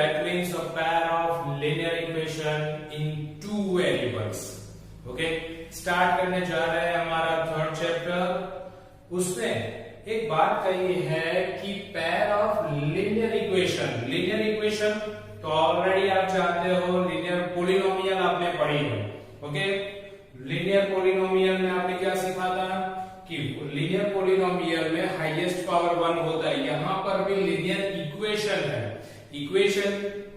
that means a pair of linear equation in two variables. Okay, start करने जा रहे हैं हमारा थर्ड चैप्टर। उसमें एक बात कही है कि पेयर ऑफ लिनियर इक्वेशन तो ऑलरेडी आप जानते हो, लिनियर पोलिनोमियल आपने पढ़ी है। ओके, लिनियर पोलिनोमियल में आपने क्या सीखा था कि लिनियर पोलिनोमियल में हाईएस्ट पावर 1 होता है। यहां पर भी लिनियर इक्वेशन है। इक्वेशन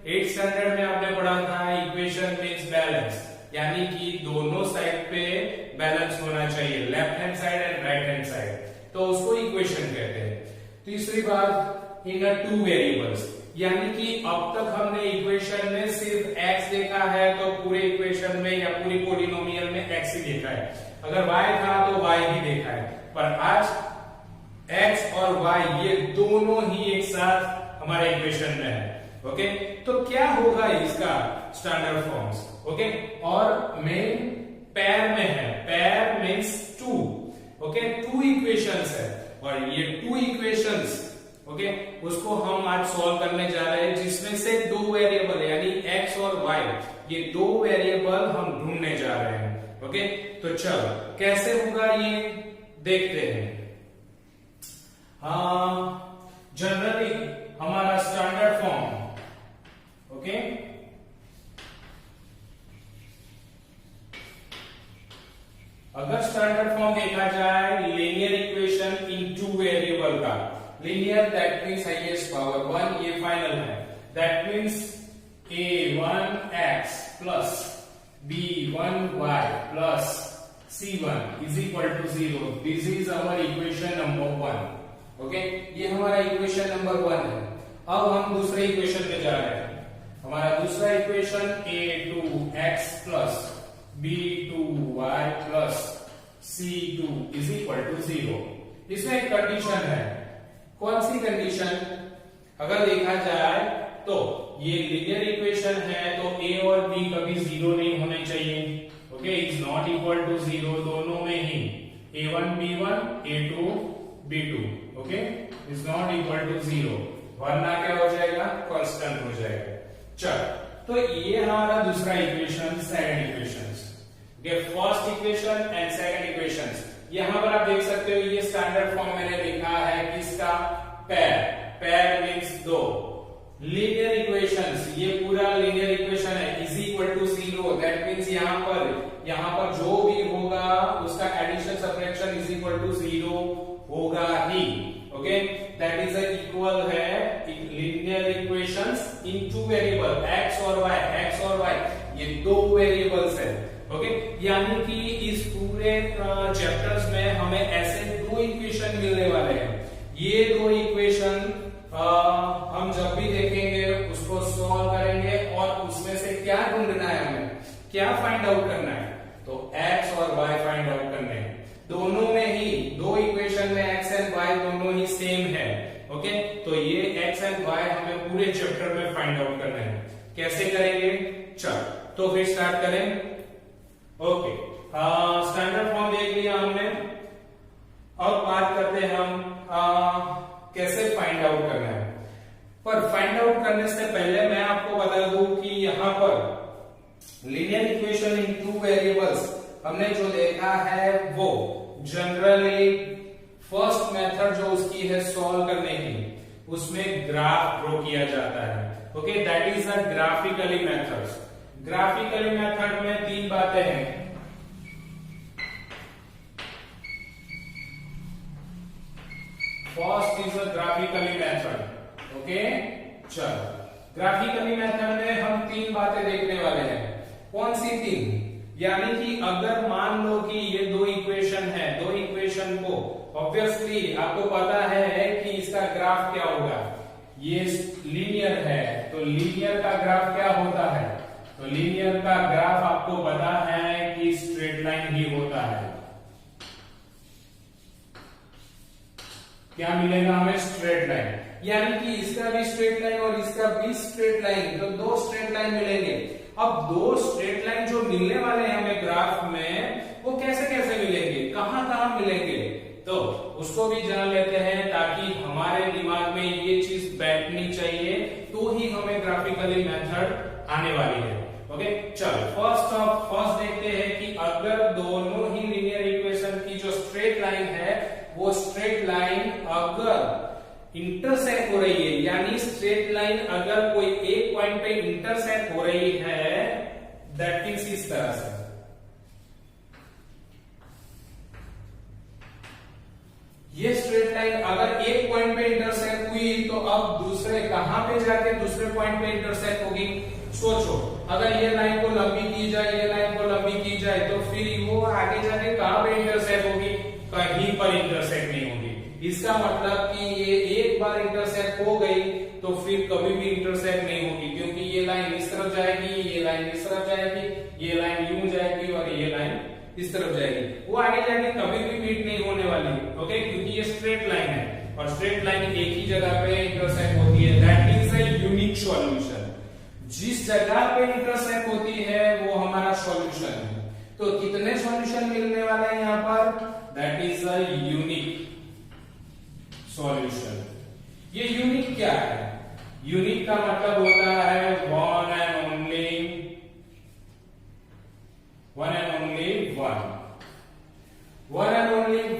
8th स्टैंडर्ड में आपने पढ़ा था, इक्वेशन मींस बैलेंस, यानी कि दोनों साइड पे बैलेंस होना चाहिए, left hand side and right hand side, तो उसको इक्वेशन कहते हैं। तीसरी बात, इन अ टू वेरिएबल्स, यानी कि अब तक हमने इक्वेशन में सिर्फ x देखा है, तो पूरे इक्वेशन में या पूरी पोलिनोमियल में x ही देखा है। अगर y था तो y ही देखा है, पर आज x और y ये दोनों ही एक साथ हमारे इक्वेशन में है। ओके, तो क्या होगा इसका स्टैंडर्ड फॉर्म्स? ओके, और मेन पेयर में है, pair means two. Okay, two equations है और ये टू इक्वेशंस ओके उसको हम आज सॉल्व करने जा रहे हैं, जिसमें से दो वेरिएबल यानी x और y, ये दो वेरिएबल हम ढूंढने जा रहे हैं। ओके, तो चलो कैसे होगा ये देखते हैं। जनरली हमारा स्टैंडर्ड फॉर्म, ओके, अगर स्टैंडर्ड फॉर्म देखा जाए linear equation in two variable का, linear that means highest power 1, ये फाइनल है, that means a1x plus b1y plus c1 is equal to 0। This is our equation number 1। Okay, ये हमारा equation number 1 है। अब हम दूसरे इक्वेशन पे जा रहे हैं। हमारा दूसरा equation a2x plus b2y plus c2 is equal to 0। इसमें एक कंडीशन है। कौन सी कंडीशन? अगर देखा जाए तो ये लीनियर इक्वेशन है, तो a और b कभी 0 नहीं होने चाहिए। Okay, is not equal to 0, दोनों में ही a1 b1 a2 b2 okay is not equal to 0, वरना क्या हो जाएगा? कांस्टेंट हो जाएगा। चल, तो ये हमारा दूसरा equation, second equations. Okay, first equation and second equations. यहां पर आप देख सकते हो ये स्टैंडर्ड फॉर्म मैंने लिखा है किसका? पेयर। पेयर मींस दो। लीनियर इक्वेशंस, ये पूरा लीनियर इक्वेशन है, is equal to 0, that means यहां पर जो भी होगा उसका addition subtraction is equal to 0 होगा ही। ओके, दैट इज इक्वल है linear equations in two variable x और y, ये दो वेरिएबल्स है। ओके, यानी कि इस पूरे चैप्टर्स में हमें ऐसे दो इक्वेशन मिलने वाले हैं। ये दो इक्वेशन हम जब भी देखेंगे उसको सॉल्व करेंगे और उसमें से क्या ढूंढना है, हमें क्या फाइंड आउट करना है? तो x और y फाइंड आउट करने हैं। दोनों में ही, दो इक्वेशन में x एंड y दोनों ही सेम है। ओके, तो ये x एंड y हमें पूरे चैप्टर में फाइंड आउट करना है। कैसे करेंगे? चल, तो फिर स्टार्ट करें। ओके, स्टैंडर्ड फॉर्म देख लिया हमने। अब बात करते हैं हम कैसे फाइंड आउट करना है। पर फाइंड आउट करने से पहले मैं आपको बता दूं कि यहां पर linear equation in two variables हमने जो देखा है वो जनरली फर्स्ट मेथड जो उसकी है सॉल्व करने की, उसमें ग्राफ ड्रॉ किया जाता है। Okay, that is a graphically method. Graphically method में तीन बातें हैं। First is a graphically method. Okay, चलो, ग्राफिकली मेथड में हम तीन बातें देखने वाले हैं। कौन सी तीन? यानी कि अगर मान लो कि ये दो इक्वेशन है, दो इक्वेशन को ऑब्वियसली आपको पता है कि इसका ग्राफ क्या होगा। ये लीनियर है, तो लीनियर का ग्राफ क्या होता है? तो लीनियर का ग्राफ आपको पता है कि स्ट्रेट लाइन ही होता है। क्या मिलेगा हमें? Straight line. यानी कि इसका भी स्ट्रेट लाइन और इसका भी स्ट्रेट लाइन, तो दो स्ट्रेट लाइन मिलेंगे। अब दो स्ट्रेट लाइन जो मिलने वाले हैं हमें ग्राफ में, वो कैसे कैसे मिलेंगे, कहां कहां मिलेंगे, तो उसको भी जान लेते हैं, ताकि हमारे दिमाग में ये चीज बैठनी चाहिए, तो ही हमें ग्राफ ग्राफिकली मेथड आने वाली है। ओके, चलो फर्स्ट देखते हैं कि अगर दोनों ही लीनियर इक्वेशन की जो स्ट्रेट लाइन है वो स्ट्रेट लाइन अगर इंटरसेक्ट हो रही है, यानी स्ट्रेट लाइन अगर कोई एक पॉइंट पे इंटरसेक्ट हो रही है, दैट मींस इस तरह से ये स्ट्रेट लाइन अगर एक पॉइंट पे इंटरसेक्ट हुई तो अब दूसरे कहां पे जाके दूसरे पॉइंट पे इंटरसेक्ट होगी। सोचो, अगर ये लाइन को लंबी की जाए, ये लाइन को लंबी की जाए, तो फिर वो आगे जाके कहां पे इंटरसेक्ट होगी? कहीं पर इंटरसेक्ट नहीं होगी। इसका मतलब कि ये एक बार इंटरसेक्ट हो गई तो फिर कभी भी इंटरसेक्ट नहीं होगी, क्योंकि ये लाइन इस तरफ जाएगी, ये लाइन इस तरफ जाएगी, ये लाइन यूं जाएगी और ये लाइन इस तरफ जाएगी। वो आगे जाके कभी भी मीट नहीं होने वाली। ओके, क्योंकि ये स्ट्रेट लाइन है और स्ट्रेट लाइन एक ही जगह पे इंटरसेक्ट होती है। That means a unique solution. जिस जगह पे इंटरसेक्ट होती है वो हमारा सॉल्यूशन है। तो कितने सॉल्यूशन मिलने वाले हैं यहाँ पर? That is a unique solution. ये यूनिक क्या है? यूनिक का मतलब होता है वन एंड ओनली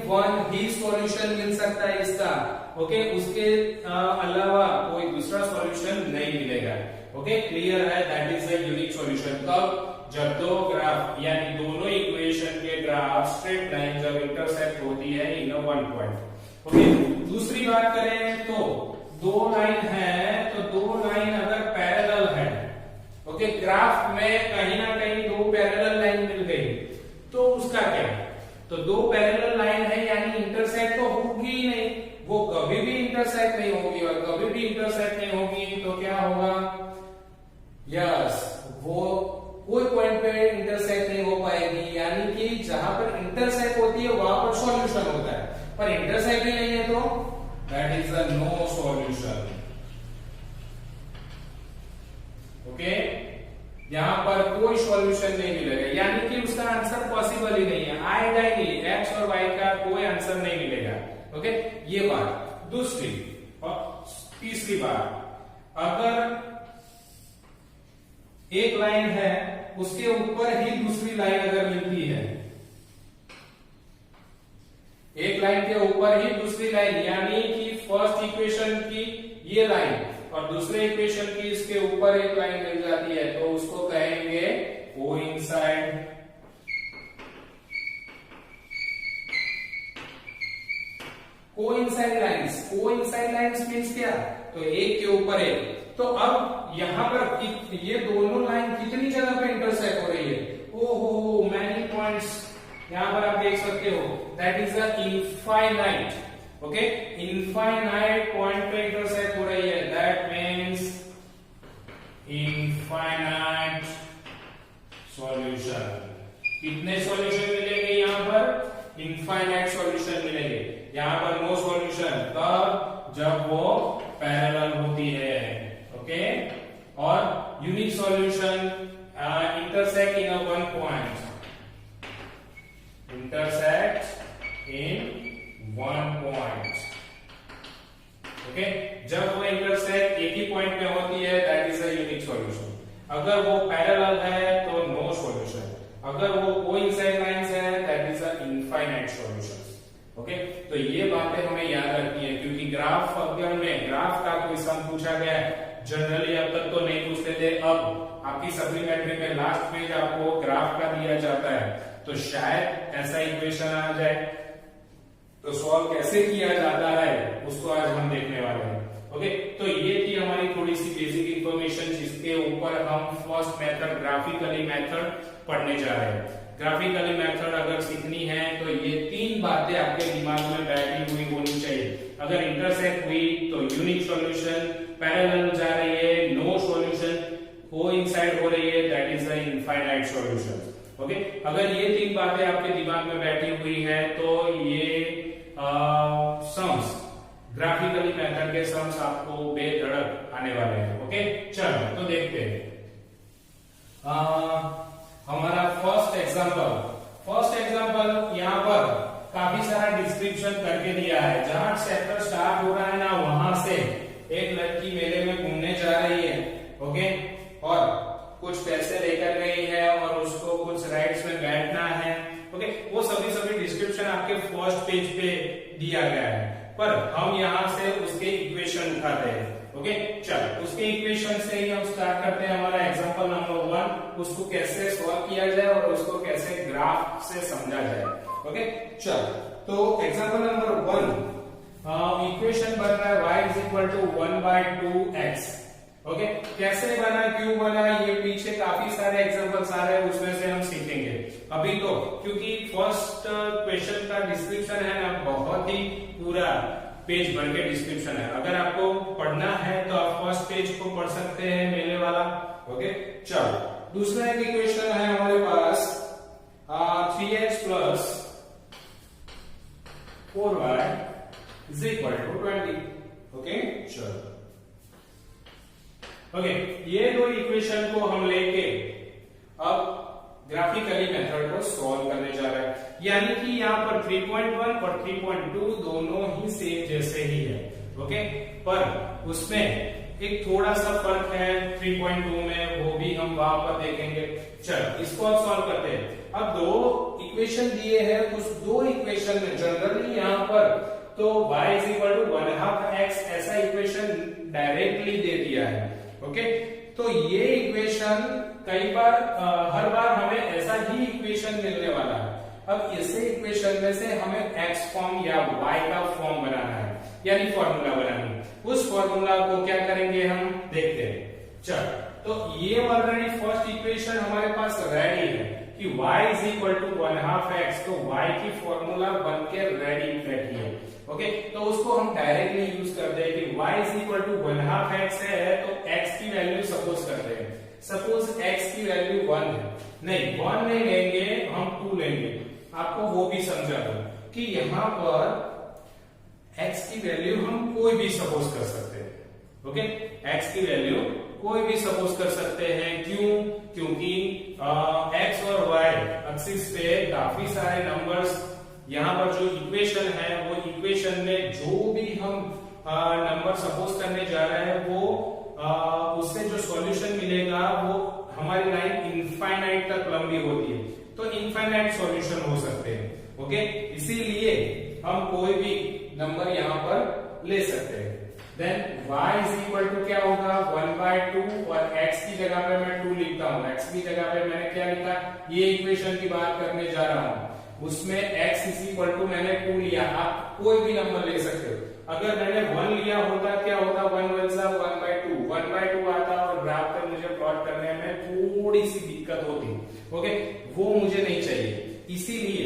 वन ही सॉल्यूशन मिल सकता है इसका। ओके, उसके अलावा कोई दूसरा सॉल्यूशन नहीं मिलेगा। ओके, क्लियर है? That is a unique solution. कब? जब दो ग्राफ यानी दोनों इक्वेशन के ग्राफ स्ट्रेट लाइन जब इंटरसेक्ट होती है इन वन पॉइंट। ओके, दूसरी बात करें तो दो लाइन है, तो दो लाइन अगर पैरेलल है, ओके, ग्राफ में कहीं ना कहीं दो पैरेलल लाइन मिल गई, तो उसका क्या? तो दो पैरेलल लाइन है यानी इंटरसेक्ट तो होगी ही नहीं, वो कभी भी इंटरसेक्ट नहीं होगी, और कभी भी इंटरसेक्ट नहीं होगी तो क्या होगा? यस, वो कोई पॉइंट पे इंटरसेक्ट नहीं हो पाएगी, यानी कि जहां पर इंटरसेक्ट होती है वहां पर सॉल्यूशन होता है, पर इंटरसेक्ट ही नहीं है तो that is a no solution. Okay, यहां पर कोई सॉल्यूशन नहीं मिलेगा, यानी कि उसका आंसर पॉसिबल ही नहीं है, आएगा ही नहीं, एक्स और वाई का कोई आंसर नहीं मिलेगा। ओके, ये बात। दूसरी और तीसरी बात, अगर एक लाइन है उसके ऊपर ही दूसरी लाइन अगर मिलती है, एक लाइन के ऊपर ही दूसरी लाइन, यानी कि फर्स्ट इक्वेशन की ये लाइन और दूसरे इक्वेशन की इसके ऊपर एक लाइन मिल जाती है, तो उसको कहेंगे कोइंसाइड। कोइंसाइड लाइंस मींस क्या? तो एक के ऊपर एक। तो अब यहां पर ये दोनों लाइन कितनी जगह पे इंटरसेक्ट हो रही है? ओहो, मैनी पॉइंट्स यहां पर आप देख सकते हो। That is a infinite. Okay, infinite point पे इंटरसेक्ट हो रही है, दैट मींस इनफाइनाइट सॉल्यूशन। कितने सॉल्यूशन मिलेंगे यहां पर? इनफाइनाइट सॉल्यूशन मिलेंगे। यहां पर नो सॉल्यूशन कब? जब वो पैरेलल होती है। ओके, और unique solution intersect in one point, intersect in one point. Okay, जब वो इंटरसेक्ट एक ही पॉइंट पे होती है, that is a unique solution. अगर वो पैरेलल है तो नो सॉल्यूशन, अगर वो कोइंसाइड लाइंस है, that is a infinite solution. Okay, तो ये बातें हमें याद रखनी है, क्योंकि ग्राफ अगर में ग्राफ का कोई सम पूछा गया है, जनरली अब तक तो नहीं पूछते थे, अब आपकी सप्लीमेंट्री में लास्ट पेज आपको ग्राफ का दिया जाता है, तो शायद ऐसा इक्वेशन आ जाए। तो सॉल्व कैसे किया जाता है उसको आज हम देखने वाले हैं। ओके, तो ये थी हमारी थोड़ी सी बेसिक इंफॉर्मेशन, जिसके ऊपर हम फर्स्ट मेथड ग्राफिकली मेथड पढ़ने जा रहे हैं। ग्राफिकली मेथड अगर सीखनी है तो ये तीन बातें आपके दिमाग में बैठी हुई होनी चाहिए। अगर इंटरसेक्ट हुई तो यूनिक सॉल्यूशन, पैरेलल जा रही है नो सॉल्यूशन, कोइंसाइड हो रही है that is the infinite solution. Okay, अगर ये तीन बातें आपके दिमाग में बैठी हुई है तो ये सम्स, ग्राफिकली मेथड के सम्स आपको बेधड़क आने वाले हैं। ओके, चलो तो देखते हैं हमारा फर्स्ट एग्जांपल यहाँ पर काफी सारा डिस्क्रिप्शन करके दिया है। जहां चैप्टर स्टार्ट हो रहा है ना, वहां से एक लड़की मेले में घूमने जा रही है। ओके, और कुछ पैसे लेकर गई है और उसको कुछ राइड्स में बैठना है, ओके, वो सभी डिस्क्रिप्शन आपके फर्स्ट पेज पे दिया गया है, पर हम यहाँ से उसके इक्वेशन उठाते हैं। ओके, चलो उसके इक्वेशन से ही हम स्टार्ट करते हैं हमारा एग्जांपल नंबर 1, उसको कैसे सॉल्व किया जाए और उसको कैसे ग्राफ से समझा जाए। ओके, चलो तो एग्जांपल नंबर 1, इक्वेशन बन रहा है y is equal to 1/2x। Okay, कैसे बना, क्यों बना, ये पीछे काफी सारे एग्जांपल्स आ रहे हैं, उसमें से हम सीखेंगे अभी तो, क्योंकि फर्स्ट क्वेश्चन का डिस्क्रिप्शन है ना, बहुत ही पूरा पेज भर के डिस्क्रिप्शन है। अगर आपको पढ़ना है तो आप फर्स्ट पेज को पढ़ सकते हैं मेले वाला। ओके, चलो दूसरा एक इक्वेशन है हमारे पास 3x plus 4y is equal to 20। Okay, चलो ओके, ये दो इक्वेशन को हम लेके अब ग्राफिकली मेथड को सॉल्व करने जा रहे हैं, यानी कि यहाँ पर 3.1 और 3.2 दोनों ही सेम जैसे ही है। ओके, पर उसमें एक थोड़ा सा फर्क है 3.2 में, वो भी हम वहां पर देखेंगे। चलो इसको अब सॉल्व करते हैं। अब दो इक्वेशन दिए हैं, उस दो इक्वेशन में जनरली यहाँ पर तो y is equal to 1/2x ऐसा इक्वेशन डायरेक्टली दे दिया है। ओके, तो ये इक्वेशन कई बार हर बार हमें ऐसा ही इक्वेशन मिलने वाला है। अब इसे इक्वेशन में से हमें x फॉर्म या y का फॉर्म बनाना है, यानी फॉर्मूला बनाना है। उस फॉर्मूला को क्या करेंगे हम देखते हैं। चलो, तो ये ऑलरेडी फर्स्ट इक्वेशन हमारे पास रेडी है कि y is equal to 1/2x, तो y की फॉर्मूला बनके रेडी बैठी है। ओके, तो उसको हम डायरेक्टली यूज करते हैं कि y is equal to 1/2x है, तो x की वैल्यू सपोज करते हैं, सपोज x की वैल्यू 1 है, नहीं 1 नहीं लेंगे, हम 2 लेंगे। आपको वो भी समझा दो कि यहाँ पर x की वैल्यू हम कोई भी सपोज कर सकते हैं। ओके, x की वैल्यू कोई भी सपोज कर सकते हैं, क्यों, क्योंकि x और y एक्सिस पे काफी सारे नंबर्स, यहाँ पर जो इक्वेशन है वो इक्वेशन में जो भी हम नंबर सपोज करने जा रहे हैं वो उससे जो सॉल्यूशन मिलेगा वो हमारी लाइन इनफाइनाइट तक लंबी होती है, तो इनफाइनाइट सॉल्यूशन हो सकते हैं। ओके, इसीलिए हम कोई भी नंबर यहाँ पर ले सकते हैं। Then y is equal to क्या होगा 1/2, और x की जगह पे मैं 2 लिखता हूँ, x की जगह पे मैंने क्या लिखा, ये इक्वेशन की बात करने जा रहा हूँ, उसमें x इज इक्वल टू मैंने 2 लिया, आप कोई भी नंबर ले सकते हो। अगर मैंने 1 लिया होता क्या होता, 1 1 1/2 आता और ग्राफ पे मुझे प्लॉट करने में थोड़ी सी दिक्कत होती। ओके, वो मुझे नहीं चाहिए, इसीलिए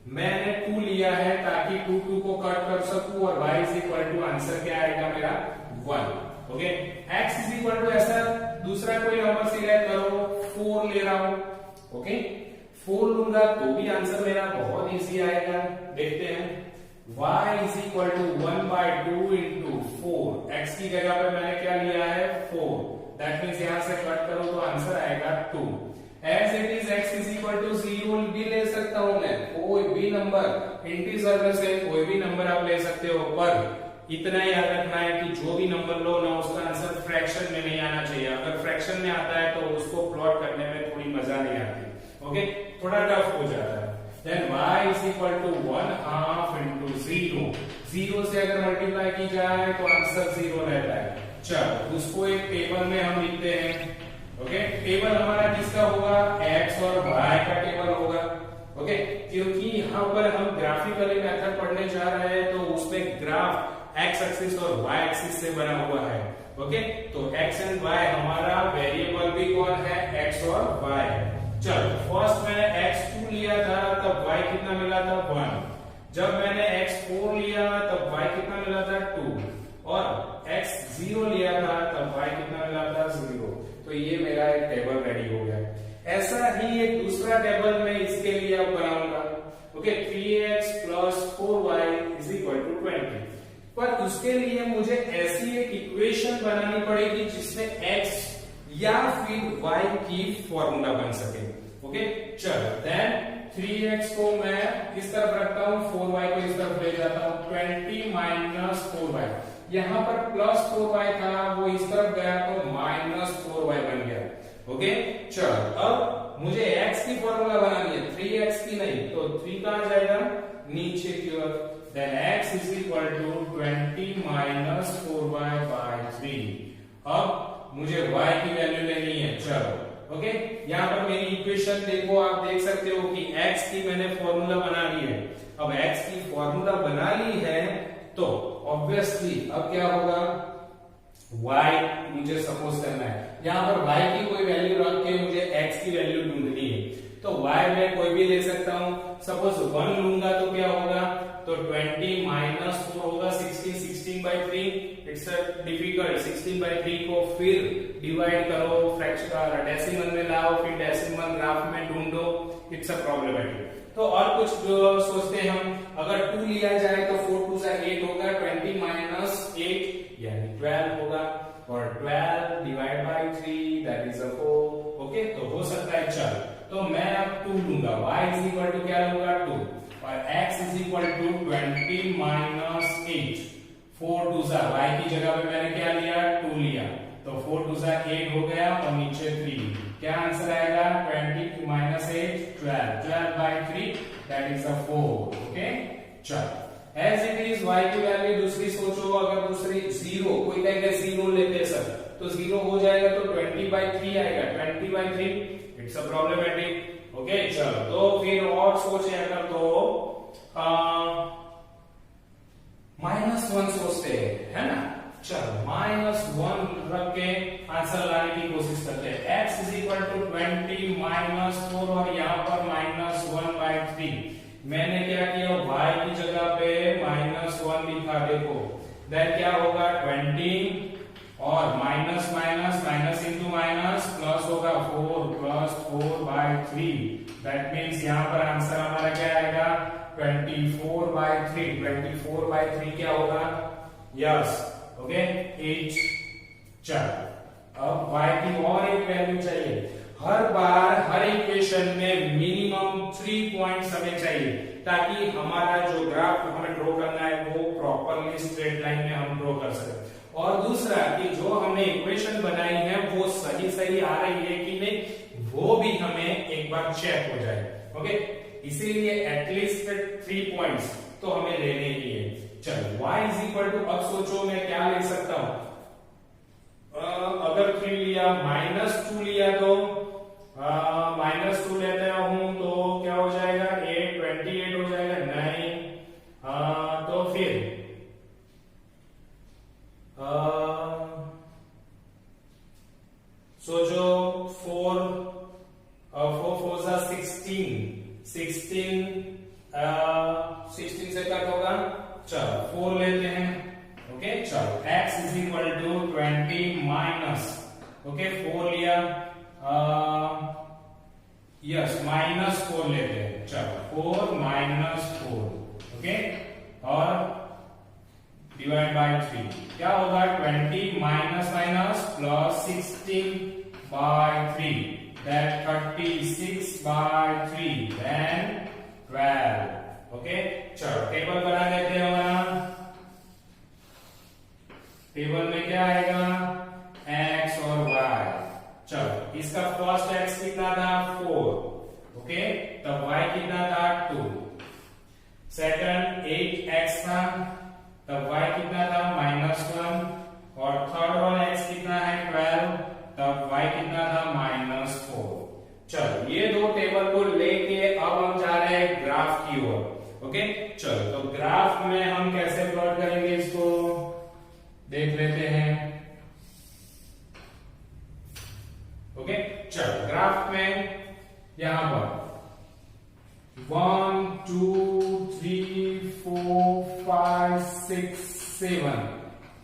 मैंने 2 लिया है ताकि 2 को कट कर सकूं, और y is equal to answer क्या आएगा मेरा 1। Okay, x is equal to ऐसा दूसरा कोई नंबर सिलेक्ट करो, 4 ले रहा हूं। ओके, 4 लूंगा तो भी आंसर मेरा बहुत इजी आएगा, देखते हैं। y is equal to 1/2 into 4, x की जगह पे मैंने क्या लिया है 4, दैट मीन्स यहां से कट करो तो आंसर आएगा 2। As it is x is equal to 0 भी ले सकता हूं मैं, कोई भी नंबर, इंटीजर में से कोई भी नंबर आप ले सकते हो, पर इतना याद रखना है कि जो भी नंबर लो ना उसका आंसर फ्रैक्शन में नहीं आना चाहिए। अगर फ्रैक्शन में आता है तो उसको प्लॉट करने में थोड़ी मजा नहीं आती। ओके, थोड़ा टफ हो जाता है। Then y is equal to 1/2 into 0, 0 से अगर मल्टीप्लाई की जाए तो आंसर 0 रहता है। चलो उसको एक टेबल में हम लिखते हैं। ओके, टेबल हमारा किसका होगा, x और y का टेबल होगा। ओके, क्योंकि यहाँ पर हम ग्राफिकली मेथड पढ़ने जा रहे हैं तो उसमें ग्राफ x एक्सिस और y एक्सिस से बना हुआ है। ओके, तो x एंड y हमारा वेरिएबल भी कौन है, x और y है। चलो फर्स्ट मैंने x2 लिया था तब y कितना मिला था 1, जब मैंने x4 लिया तब y कितना मिला था 2, और x0 लिया था तब y कितना मिला था 0। तो ये मेरा एक टेबल रेडी हो गया। ऐसा ही एक दूसरा टेबल मैं इसके लिए अब बनाऊंगा। Okay, 3x plus 4y is equal to 20, पर उसके लिए मुझे ऐसी एक इक्वेशन बनानी पड़ेगी जिसमें x या फिर y की फॉर्मूला बन सके। ओके, चलो देन 3x को मैं इस तरफ रखता हूं, 4y को इस तरफ ले जाता हूं, 20 माइनस 4y, यहाँ पर प्लस 4y था, वो इस तरफ गया तो माइनस 4y बन गया। ओके, चलो अब मुझे x की फॉर्मूला बनानी है, 3x की नहीं, तो 3 कहां जाएगा, नीचे की ओर। Then x is equal to 20 minus 4y by 3। अब मुझे y की वैल्यू लेनी है। चलो ओके, यहाँ पर मेरी इक्वेशन देखो, आप देख सकते हो कि x की मैंने फॉर्मूला बना ली है। अब x की फॉर्मूला बना ली है तो ऑब्वियसली अब क्या होगा, y मुझे सपोज करना है, यहाँ पर y की कोई वैल्यू रख के मुझे x की वैल्यू ढूंढनी है। तो y मैं कोई भी ले सकता हूं, सपोज 1 लूंगा तो क्या होगा, तो 20 माइनस 4 होगा 16, 16 by 3। इट्स डिफिकल्ट, 16 by 3 को फिर डिवाइड करो, फ्रैक्शन डेसिमल में लाओ, फिर डेसिमल ग्राफ में ढूंढो, इट्स अ प्रॉब्लमेटिक। तो और कुछ सोचते हैं हम, अगर 2 लिया जाए तो 4 2 से 8 होगा, 20 माइनस 8 यानी 12 होगा, और 12 divide by 3 that is 4। Okay, तो हो सकता है। चल तो मैं अब 2 लूंगा, y इज इक्वल टू क्या लूंगा, 2, और x is equal to 20 minus 8। 4 2 सा y की जगह पे मैंने क्या लिया, 2 लिया, तो 4 2 सा 8 हो गया, और नीचे 3। क्या आंसर आएगा, 20 minus 8 12, 12 by 3 that is 4। Okay, चल एज इट इज y की वैल्यू दूसरी सोचो, अगर दूसरी 0, कोई कहेगा 0 लेते सर, तो 0 हो जाएगा तो 20 by 3 आएगा, 20 by 3 it's a problematic. Okay, चलो तो फिर और सोचे अगर, तो -1 सोचते हैं, है ना। चलो -1 रख के आंसर लाने की कोशिश करते हैं। x is equal to 20 minus 4, और यहाँ पर -1 by 3। मैंने क्या किया, y की जगह पे -1 लिखा, देखो देन क्या होगा, 20 और minus minus minus into minus plus होगा 4 प्लस 4 बाय 3। दैट मीन्स यहाँ पर आंसर हमारा क्या आएगा, 24 by 3। 24 by 3 क्या होगा, यस, ओके 8। चल अब y की और एक वैल्यू चाहिए। हर बार हर इक्वेशन में मिनिमम 3 पॉइंट्स हमें चाहिए, ताकि हमारा जो ग्राफ हमें ड्रॉ करना है वो प्रॉपरली स्ट्रेट लाइन में हम ड्रॉ कर सकें। और दूसरा कि जो हमने इक्वेशन बनाई है वो सही सही आ रही है कि नहीं, वो भी हमें एक बार चेक हो जाए। ओके, इसीलिए एटलीस्ट 3 पॉइंट्स तो हमें लेने ही है। चलो y इज इक्वल टू, अब सोचो मैं क्या ले सकता हूं, अगर 3 लिया, -2 लिया, तो -2 लेते हूं तो क्या हो जाएगा, 8 28 हो जाएगा, नहीं, तो फिर सोचो 4 4 जा 16, 16 से कट होगा। चलो 4 लेते हैं। ओके, चलो x is equal to 20 minus, okay 4 लिया, यस -4 लेते हैं। चलो 4 माइनस 4, ओके, और डिवाइड बाय 3 क्या होगा, 20 minus minus plus 16 by 3 that 36 by 3 then 12। Okay, चलो टेबल बना देते हैं हमारा। टेबल में क्या आएगा, x और y। चलो इसका फर्स्ट x कितना था, 4, ओके, तब y कितना था, 2। सेकंड 8x था, तब y कितना था, -1, और थर्ड वाला x कितना है, 12, तब y कितना था, -4। चलो ये दो टेबल को लेके अब हम जा रहे हैं ग्राफ की ओर। ओके, चलो तो ग्राफ में हम कैसे प्लॉट करेंगे इसको देख लेते हैं। ओके, चलो ग्राफ में यहां पर 1 2 3 4 5 6 7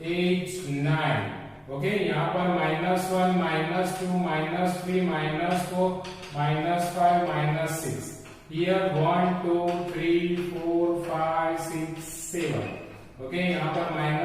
8 9, ओके, यहाँ पर -1 -2 -3 -4 -5 -6, हियर 1 2 3 4 5 6 7, ओके, यहाँ पर -1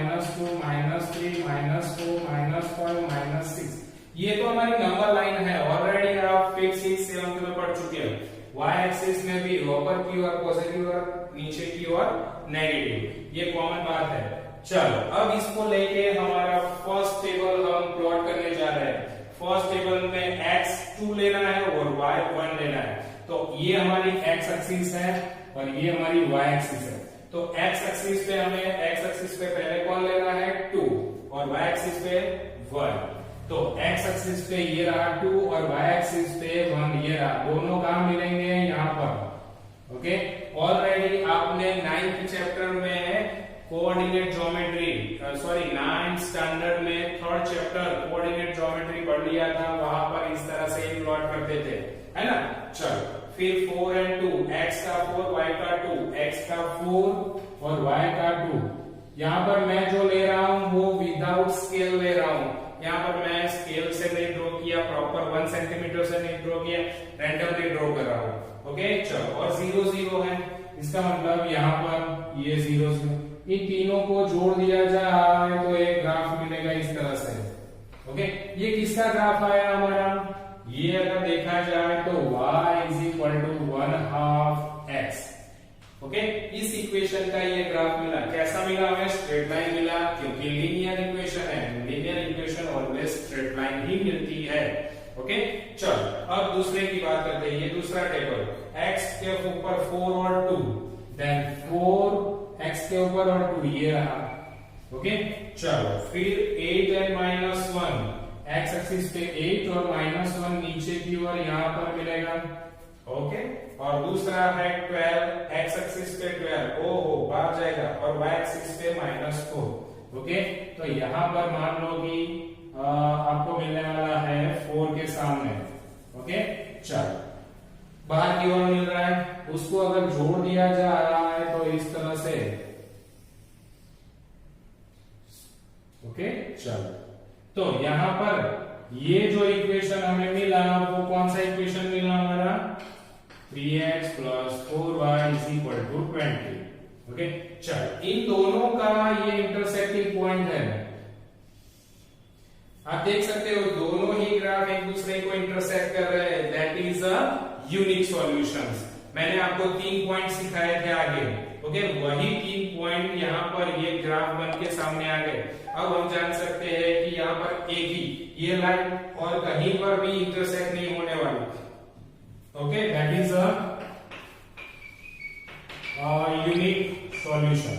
-2 -3 -4 -5 -6। ये तो हमारी नंबर लाइन है, ऑलरेडी आप 5 6 7 में पढ़ चुके हैं। y एक्सिस में भी ऊपर की ओर पॉजिटिव और नीचे की ओर नेगेटिव, ये कॉमन बात है। चलो अब इसको लेके हमारा फर्स्ट टेबल हम प्लॉट करने जा रहे हैं। फर्स्ट टेबल में x2 लेना है और y1 लेना है। तो ये हमारी x एक्सिस है और ये हमारी y एक्सिस है। तो x एक्सिस पे हमें x एक्सिस पे पहले कौन लेना है 2 और y एक्सिस पे 1। तो x एक्सिस पे ये रहा 2 और y एक्सिस पे 1 ये रहा, दोनों कहां मिलेंगे यहाँ पर। ओके, ऑलरेडी आपने 9th चैप्टर में कोऑर्डिनेट ज्योमेट्री 9th स्टैंडर्ड में 3rd चैप्टर कोऑर्डिनेट ज्योमेट्री पढ़ लिया था, वहां पर इस तरह से ही प्लॉट करते थे, है ना। चलो फिर 4 और 2, x का 4 y का 2, x का 4 और y का 2। यहाँ पर मैं जो ले रहा हूँ वो विदाउट स्केल ले रहा हूँ। यहाँ पर मैं स्केल से नहीं ड्रॉ किया, प्रॉपर 1 सेंटीमीटर से नहीं ड्रॉ किया, रैंडमली ड्रॉ कर रहा हूँ। ओके चलो, और 0 0 है, इसका मतलब यहाँ पर ये 0 0, इन तीनों को जोड़ दिया जाए तो एक ग्राफ मिलेगा इस तरह से। ओके, ये किसका ग्राफ आया हमारा, ये अगर देखा जाए तो y = 1/2 x। ओके, इस इक्वेशन का ये ग्राफ मिला। कैसा मिला हमें, स्ट्रेट लाइन मिला, क्योंकि लीनियर इक्वेशन है, linear equation always straight line ही मिलती है। ओके चलो, अब दूसरे की बात करते हैं। ये दूसरा टेबल, x के ऊपर 4 और 2, देन 4 x के ऊपर और 2 ये रहा। ओके चलो, फिर 8 और -1, x एक्सिस पे 8 और -1 नीचे की ओर यहाँ पर मिलेगा। ओके, और दूसरा है 12, x एक्सिस पे 12, ओहो बाहर जाएगा, और y एक्सिस पे -4। ओके, तो यहाँ पर मान लो कि आपको मिलने वाला है 4 के सामने। ओके चलो, बाहर की ओर मिल रहा है, उसको अगर जोड़ दिया जा रहा है तो इस तरह से। ओके चलो, तो यहां पर ये जो इक्वेशन हमें मिला वो कौन सा इक्वेशन मिला हमारा, 3x + 4y = 20। ओके चलो, इन दोनों का ये इंटरसेक्टिंग पॉइंट है। आप देख सकते हो दोनों ही ग्राफ एक दूसरे को इंटरसेक्ट कर रहे हैं, that is a unique solutions. मैंने आपको 3 पॉइंट सिखाए थे आगे। ओके, वही 3 पॉइंट यहाँ पर ये ग्राफ बन के सामने आ गए। अब हम जान सकते हैं कि यहाँ पर एक ही ये लाइन और कहीं पर भी इंटरसेक्ट नहीं होने वाली। Okay, that is a unique solution,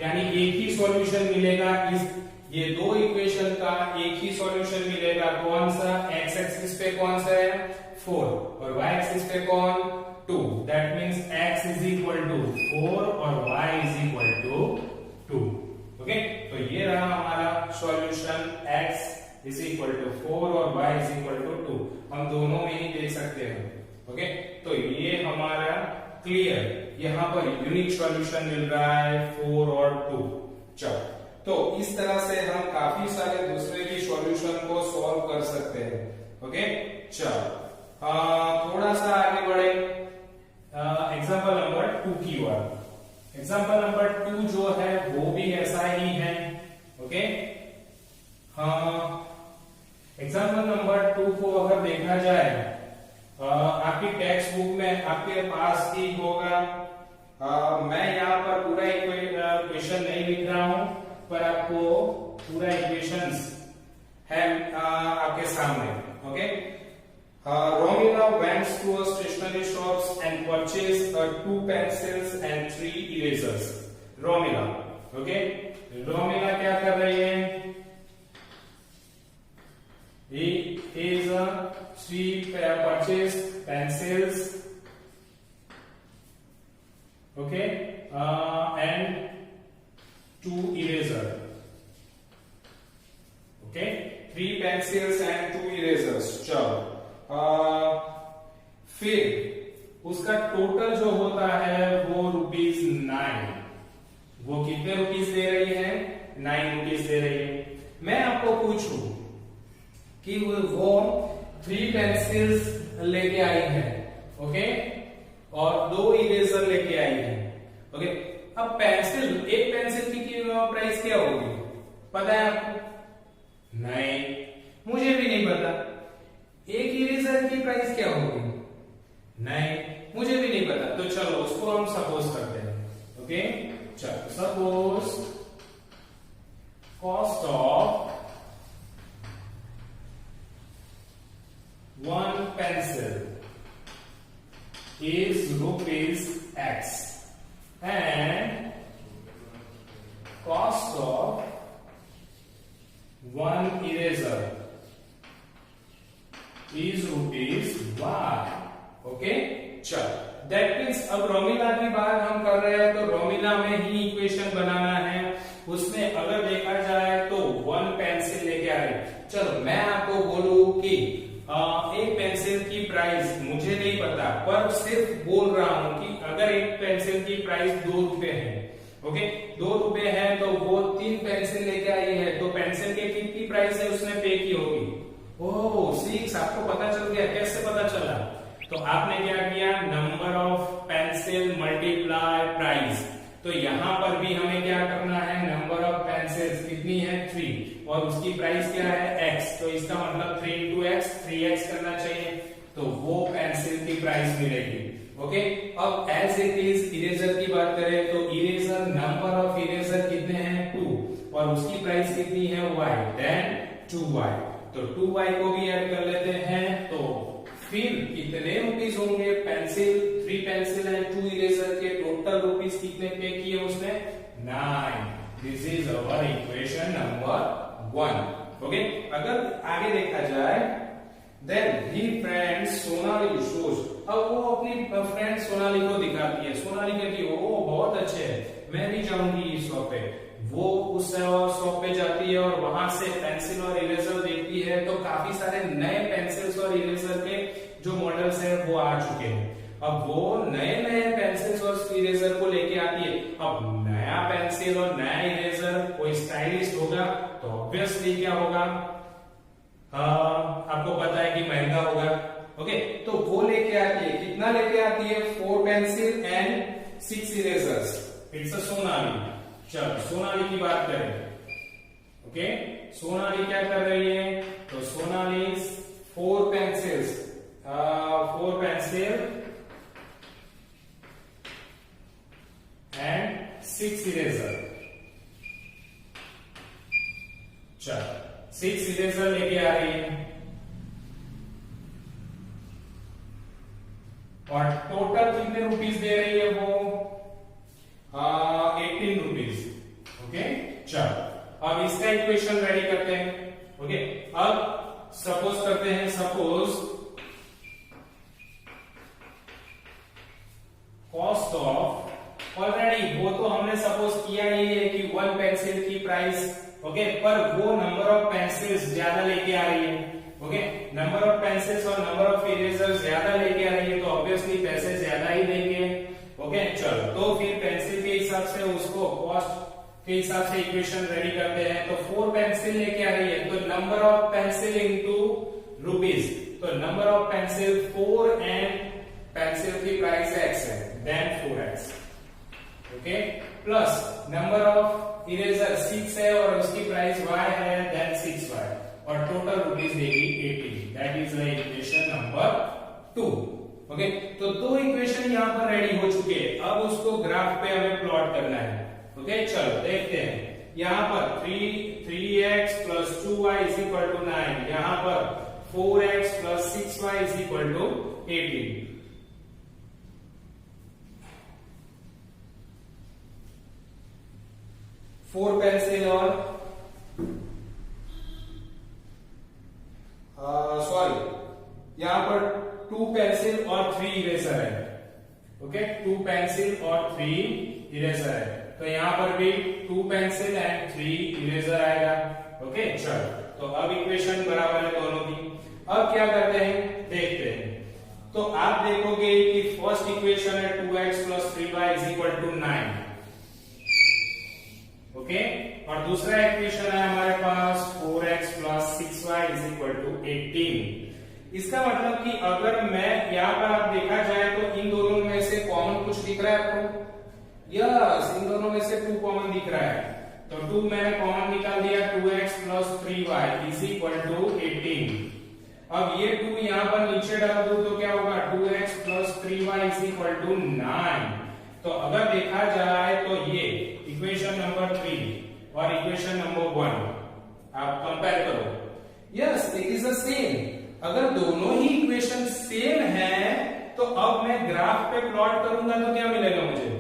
यानी एक ही सॉल्यूशन मिलेगा। इस ये दो इक्वेशन का एक ही सॉल्यूशन मिलेगा। कौन सा, x एक्सिस पे कौन सा है 4 और y एक्सिस पे कौन 2। दैट मींस x = 4 और y = 2। ओके, तो ये रहा हमारा सॉल्यूशन, x = 4 और y = 2। हम दोनों में ही देख सकते हैं। ओके, तो ये हमारा क्लियर, यहाँ पर यूनिक सॉल्यूशन मिल रहा है 4 और 2। चलो, तो इस तरह से हम काफी सारे दूसरे की सॉल्यूशन को सॉल्व कर सकते हैं। ओके चलो, थोड़ा सा आगे बढ़े, एग्जांपल नंबर 2 की ओर। एग्जांपल नंबर 2 जो है वो भी ऐसा ही है। ओके, एग्जांपल नंबर 2 को अगर देखा जाए, आपकी टेक्स्ट बुक में आपके पास ही होगा। मैं यहाँ पर पूरा इक्वेशन नहीं लिख रहा हूं, पर आपको पूरा इक्वेशंस है आपके सामने। Okay, Romila went to a stationery shops and purchased 2 pencils and 3 erasers. Romila, okay? Romila क्या कर रही है? He is she purchased pencils, okay, and 2 eraser. Okay, 3 pencils and 2 erasers. चलो, फिर उसका टोटल जो होता है वो ₹9। वो कितने रुपीस दे रही है, 9 रुपीस दे रही है। मैं आपको पूछूं कि वो 3 पेंसिल्स लेके आई है, ओके, और 2 इरेजर लेके आई है। ओके, अब एक पेंसिल की प्राइस क्या होगी, पता है आपको? नहीं, मुझे भी नहीं पता। एक इरेजर की प्राइस क्या होगी? नहीं, मुझे भी नहीं पता। तो चलो उसको हम सपोज करते हैं। ओके, चलो suppose cost of one pencil is rupees X and cost of one eraser is rupees Y. Okay, चल दैट मीन्स अब रोमिला की बात हम कर रहे हैं तो रोमिला में ही इक्वेशन बनाना है। उसमें अगर देखा जाए तो वन पेंसिल लेके आ रही। चलो मैं आपको बोलूं कि एक पेंसिल की प्राइस मुझे नहीं पता, पर सिर्फ बोल रहा हूं कि अगर एक पेंसिल की प्राइस 2 रुपए है, ओके 2 रुपए है तो वो 3 पेंसिल लेके आई है, तो पेंसिल के कितनी प्राइस है उसने पे की होगी। ओह 6, आपको पता चल गया, कैसे पता चला? तो आपने क्या किया, number of pencil multiply price. तो यहां पर भी हमें क्या करना है, नंबर ऑफ पेंसिल्स कितनी है 3 और उसकी प्राइस क्या है x, तो इसका मतलब 3 into x 3x करना चाहिए, तो वो पेंसिल की प्राइस मिलेगी। ओके, अब एज इट इज इरेजर की बात करें तो इरेजर नंबर ऑफ इरेजर कितने हैं 2 और उसकी प्राइस कितनी है y, देन 2y, तो 2y को भी ऐड कर लेते हैं। तो फिर कितने रुपीस होंगे, पेंसिल 3 पेंसिल एंड 2 इरेजर के टोटल रुपीस कितने पे किए उसने 9। This is our equation number 1। Okay, अगर आगे देखा जाए then he friend Sonali shows, अब वो अपनी फ्रेंड सोनाली को दिखाती है। सोनाली कहती है ओ बहुत अच्छे है, मैं भी जाऊंगी इस शॉप पे। वो उस शॉप पे जाती है और वहां से पेंसिल और इरेजर देखती है तो काफी सारे नए पेंसिल्स और इरेजर के जो मॉडल्स हैं वो आ चुके हैं। अब वो नए नए पेंसिल्स और इरेजर को लेके आती है। अब नया पेंसिल और नया इरेजर कोई स्टाइलिश होगा तो ऑब्वियसली क्या होगा, आपको पता है कि महंगा होगा। ओके, तो वो लेके आती है, कितना लेके आती है 4 pencil and 6 erasers. It's a Sonali. चलो सोनाली की बात करें। ओके, सोनाली क्या कर रही है, तो Sonali 4 pencils 4 pencil and 6 eraser. चलो 6 इरेजर लेके आ रही है और टोटल कितने रुपीस दे रही है वो 18 रुपीस। ओके, चलो अब इसका इक्वेशन रेडी करते हैं। ओके, अब सपोज करते हैं, सपोज कॉस्ट ऑफ, ऑलरेडी वो तो हमने सपोज किया ही है कि 1 पेंसिल की प्राइस, ओके, पर वो नंबर ऑफ पेंसिल्स ज्यादा लेके आ रही है। ओके, नंबर ऑफ पेंसिल्स और नंबर ऑफ इरेजर ज्यादा लेके आ रही है तो ऑब्वियसली पैसे ज्यादा ही देंगे। ओके, चलो तो फिर पेंसिल के हिसाब से उसको कॉस्ट के हिसाब से इक्वेशन रेडी करते हैं। तो 4 पेंसिल लेके आ रही है तो number of pencil into rupees, तो number of pencil 4 and pencil की प्राइस x है, then 4x। Okay, plus number of eraser 6 है और उसकी प्राइस y है, देन 6y और टोटल रुपीस देगी 80। That is the equation number 2। Okay, तो 2 इक्वेशन यहां पर रेडी हो चुके हैं। अब उसको ग्राफ पे हमें प्लॉट करना है। ओके, चलो देखते हैं। यहां पर 3x plus 2y is equal to 9, यहां पर 4x plus 6y is equal to 18। 4 pencil और सॉरी यहां पर 2 पेंसिल और 3 इरेजर है। ओके, 2 पेंसिल और 3 इरेजर है, तो यहां पर भी 2 पेंसिल एंड 3 इरेजर आएगा। ओके, चलो तो अब इक्वेशन बराबर है दोनों की। अब क्या करते हैं देखते हैं। तो आप देखोगे कि फर्स्ट इक्वेशन है 2x plus 3y is equal to 9। Okay, और दूसरा इक्वेशन है हमारे पास 4x plus 6y is equal to 18। इसका मतलब कि अगर मैं यहाँ पर आप देखा जाए तो इन दोनों में से कॉमन कुछ दिख रहा है आपको? यस, इन दोनों में से 2 कॉमन दिख रहा है, तो 2 मैंने कॉमन निकाल दिया। 2x plus 3y is equal to 18। अब ये 2 यहाँ पर नीचे डाल दूं तो क्या होगा, 2x plus 3y is equal to 9। तो अगर देखा जाए तो ये इक्वेशन नंबर 3 और इक्वेशन नंबर 1 आप कंपेयर करो, yes it is the same. अगर दोनों ही इक्वेशन सेम है तो अब मैं ग्राफ पे प्लॉट करूंगा तो क्या मिलेगा मुझे,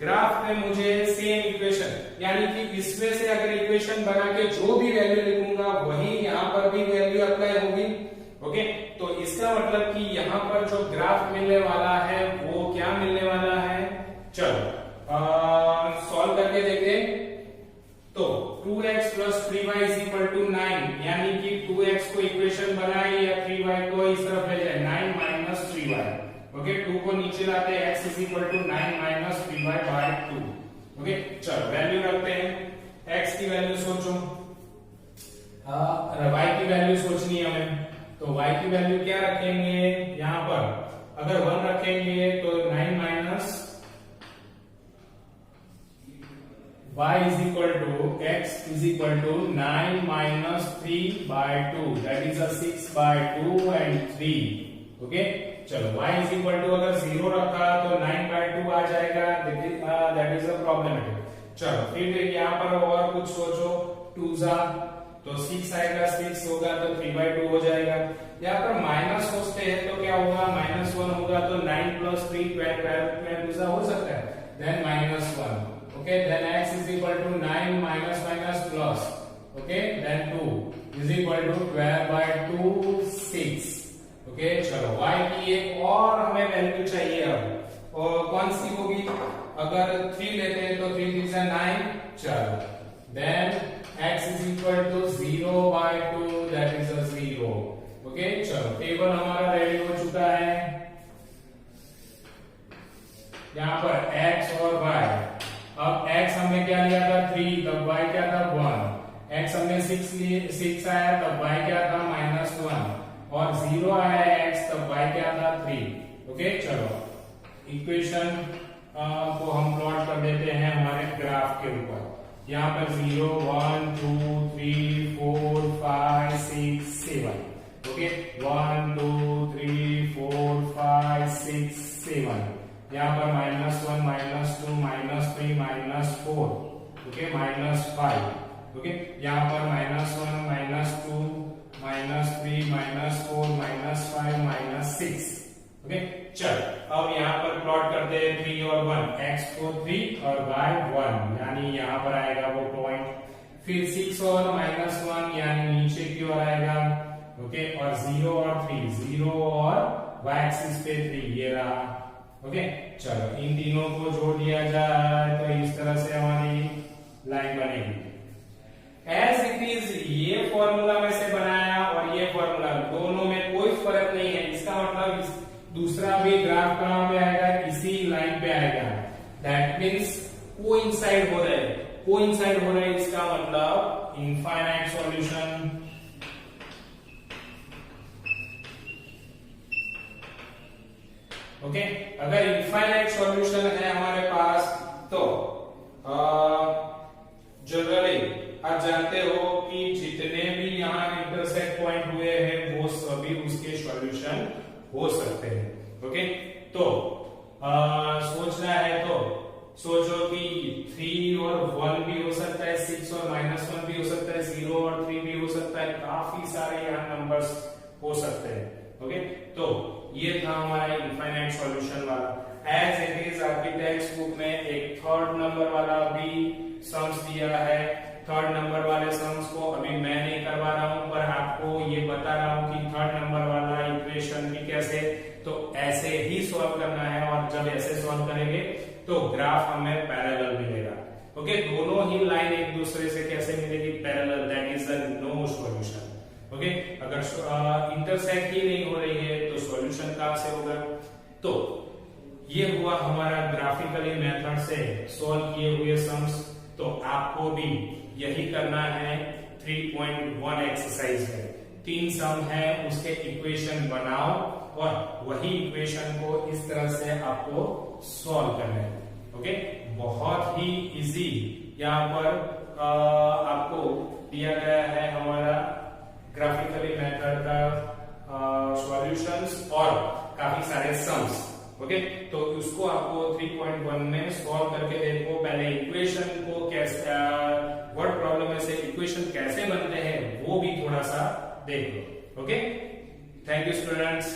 ग्राफ पे मुझे सेम इक्वेशन, यानी कि इसमें से अगर इक्वेशन बना के जो भी वैल्यू लिखूंगा वही यहां पर भी वैल्यू अप्लाई होगी। ओके, तो इसका मतलब कि यहां पर जो ग्राफ मिलने वाला है वो क्या मिलने वाला है, चलो सॉल्व करके देखें। तो 2x plus 3y is equal to 9, यानी कि 2x को इक्वेशन बनाए या 3y को इस तरफ ले जाए, 9 minus 3y। ओके, 2 को नीचे लाते हैं, x is equal to 9 minus 3y by 2। Okay, चलो वैल्यू रखते हैं, x की वैल्यू सोचो, y की वैल्यू सोचनी है हमें, तो y की वैल्यू क्या रखेंगे, यहां पर अगर 1 रखेंगे तो 9 minus y is equal to x is equal to 9 minus 3 by 2, that is a 6 by 2 and 3। Okay, चलो y is equal to अगर 0 रखा तो 9 by 2 आ जाएगा, that is a problematic। चलो फिर यहाँ पर और कुछ सोचो, 2 जा तो 6 आएगा, 6 होगा तो 3 by 2 हो जाएगा। यहाँ पर माइनस सोचते हैं तो क्या होगा, -1 होगा तो 9 plus 3 12 हो सकता है, then -1। Okay, then x is equal to 9 minus minus plus, okay, then 2 is equal to 12 by 2 6। okay, चलो y की एक और हमें वैल्यू चाहिए अब, और कौन सी होगी, अगर 3 लेते हैं तो 3 3 से 9, चलो then x is equal to 0 by 2, that is a 0। okay, चलो टेबल हमारा रेडी हो चुका है, यहाँ पर x और y, अब x हमने क्या लिया था 3, तब y क्या था 1, x हमने 6 आया तब y क्या था -1, और 0 आया x तब y क्या था 3। ओके, चलो इक्वेशन को हम प्लॉट कर देते हैं हमारे ग्राफ के ऊपर, यहाँ पर 0 1 2 3 4 5 6 7। ओके, 1 2 3 4 5 6 7, यहाँ पर -1 -2 -3 -4, ओके, -5। ओके, यहाँ पर -1 -2 -3 -4 -5 -6। ओके, चल अब यहाँ पर प्लॉट करते हैं 3 और 1, x को 3 और y 1, यानी यहाँ पर आएगा वो पॉइंट, फिर 6 और -1 यानी नीचे की ओर आएगा। ओके, और 0 और 3, 0 और y एक्सिस पे 3, ये रहा। ओके, चलो इन तीनों को जोड़ दिया जाए तो इस तरह से हमारी लाइन बनेगी। एज इट इज ये फॉर्मूला में से बनाया और ये फॉर्मूला, दोनों में कोई फर्क नहीं है, इसका मतलब दूसरा भी ग्राफ कहां पे आएगा, इसी लाइन पे आएगा। दैट मीन्स कोइंसाइड हो रहे हैं, कोइंसाइड हो रहे हैं, इसका मतलब इनफाइनाइट सॉल्यूशन। ओके, अगर इनफाइनाइट सॉल्यूशन है हमारे पास तो जनरली आप जानते हो कि जितने भी यहाँ इंटरसेक्ट पॉइंट हुए हैं वो सभी उसके सॉल्यूशन हो सकते हैं। ओके, तो सोचना है तो सोचो कि 3 और 1 भी हो सकता है, 6 और -1 भी हो सकता है, 0 और 3 भी हो सकता है, काफी सारे यहाँ नंबर्स हो सकते हैं। ओके, तो ये था हमारा इनफाइनाइट सॉल्यूशन वाला। एज इट इज आपकी टेक्स्ट बुक में एक 3rd नंबर वाला भी सम्स दिया है, 3rd नंबर वाले सम्स को अभी मैं नहीं करवा रहा हूं, पर आपको ये बता रहा हूं कि 3rd नंबर वाला इक्वेशन भी कैसे, तो ऐसे ही सॉल्व करना है, और जब ऐसे सॉल्व करेंगे तो ग्राफ हमें पैरेलल मिलेगा। ओके, दोनों ही लाइन एक दूसरे से कैसे मिलेगी, parallel, that is the no solution. Okay, अगर इंटरसेक्ट ही नहीं हो रही है तो सॉल्यूशन कहां से होगा। तो ये हुआ हमारा ग्राफिकली मेथड से सॉल्व किए हुए सम्स। तो आपको भी यही करना है 3.1 एक्सरसाइज है, 3 सम है, उसके इक्वेशन बनाओ और वही इक्वेशन को इस तरह से आपको सॉल्व करना है। ओके, बहुत ही इजी यहाँ पर आपको दिया गया है हमारा ग्राफिकली मेथड का सॉल्यूशंस और काफी सारे सम्स। ओके, तो तो उसको आपको 3.1 में सॉल्व करके देखो। पहले इक्वेशन को कैसे वर्ड प्रॉब्लम में से इक्वेशन कैसे बनते हैं वो भी थोड़ा सा देख लो। Okay, thank you students.